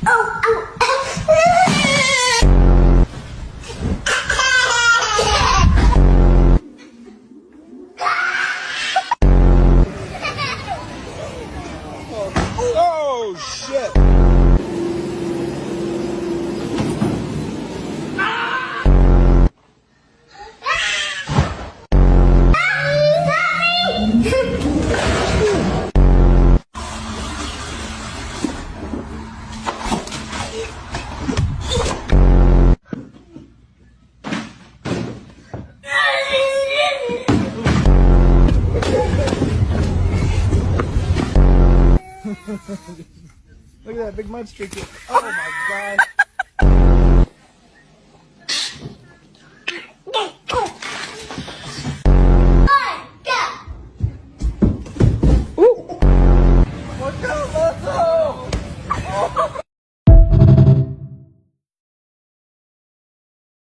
Oh, shit! Look at that big mud streak. Oh my god.